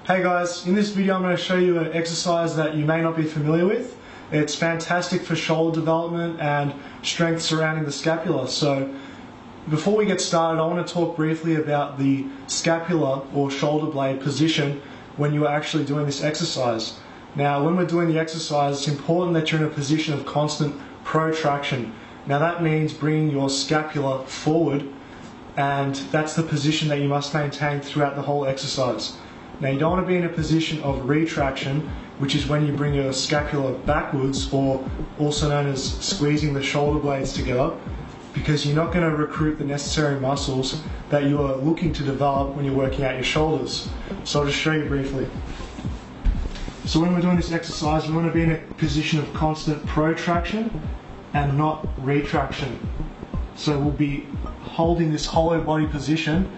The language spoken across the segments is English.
Hey guys, in this video I'm going to show you an exercise that you may not be familiar with. It's fantastic for shoulder development and strength surrounding the scapula. So before we get started, I want to talk briefly about the scapula or shoulder blade position when you are actually doing this exercise. Now when we're doing the exercise, it's important that you're in a position of constant protraction. Now that means bringing your scapula forward, and that's the position that you must maintain throughout the whole exercise. Now you don't want to be in a position of retraction, which is when you bring your scapula backwards, or also known as squeezing the shoulder blades together, because you're not going to recruit the necessary muscles that you are looking to develop when you're working out your shoulders. So I'll just show you briefly. So when we're doing this exercise, we want to be in a position of constant protraction and not retraction. So we'll be holding this hollow body position,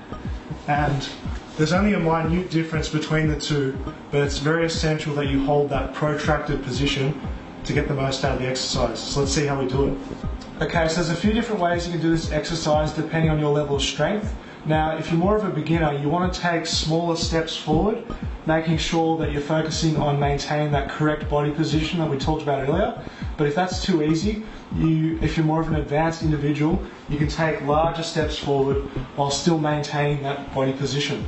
and there's only a minute difference between the two, but it's very essential that you hold that protracted position to get the most out of the exercise. So let's see how we do it. Okay, so there's a few different ways you can do this exercise depending on your level of strength. Now, if you're more of a beginner, you want to take smaller steps forward, making sure that you're focusing on maintaining that correct body position that we talked about earlier. But if that's too easy, if you're more of an advanced individual, you can take larger steps forward while still maintaining that body position.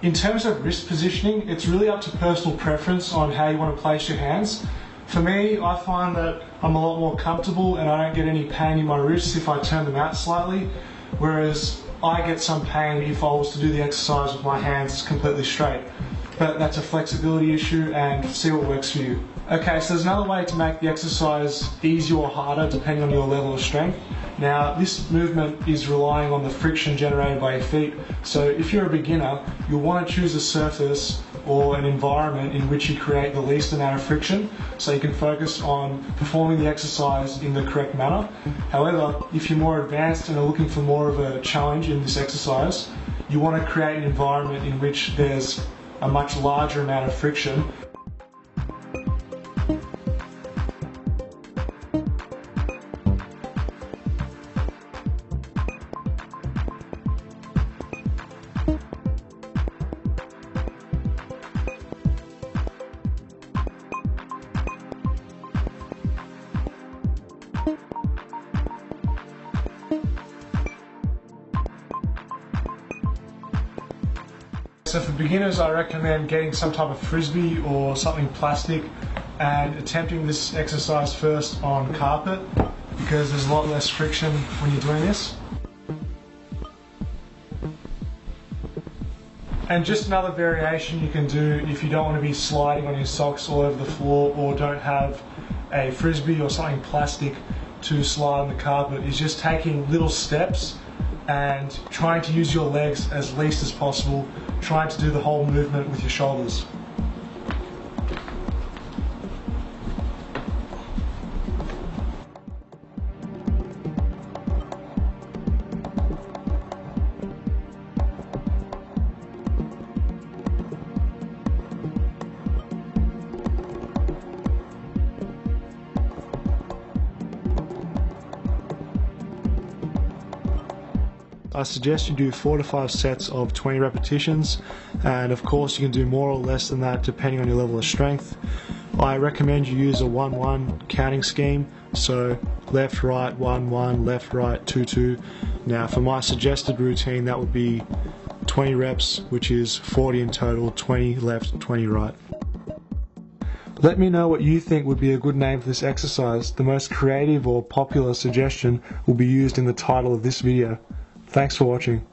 In terms of wrist positioning, it's really up to personal preference on how you want to place your hands. For me, I find that I'm a lot more comfortable and I don't get any pain in my wrists if I turn them out slightly, whereas I get some pain if I was to do the exercise with my hands completely straight. But that's a flexibility issue, and see what works for you. Okay, so there's another way to make the exercise easier or harder depending on your level of strength. Now, this movement is relying on the friction generated by your feet. So if you're a beginner, you'll want to choose a surface or an environment in which you create the least amount of friction, so you can focus on performing the exercise in the correct manner. However, if you're more advanced and are looking for more of a challenge in this exercise, you want to create an environment in which there's a much larger amount of friction. So for beginners, I recommend getting some type of frisbee or something plastic and attempting this exercise first on carpet, because there's a lot less friction when you're doing this. And just another variation you can do if you don't want to be sliding on your socks all over the floor, or don't have a frisbee or something plastic to slide on the carpet, is just taking little steps and trying to use your legs as least as possible, trying to do the whole movement with your shoulders. I suggest you do 4 to 5 sets of 20 repetitions, and of course you can do more or less than that depending on your level of strength. I recommend you use a 1-1 counting scheme, so left, right, 1-1, left, right, 2-2. Now for my suggested routine, that would be 20 reps, which is 40 in total, 20 left, 20 right. Let me know what you think would be a good name for this exercise. The most creative or popular suggestion will be used in the title of this video. Thanks for watching.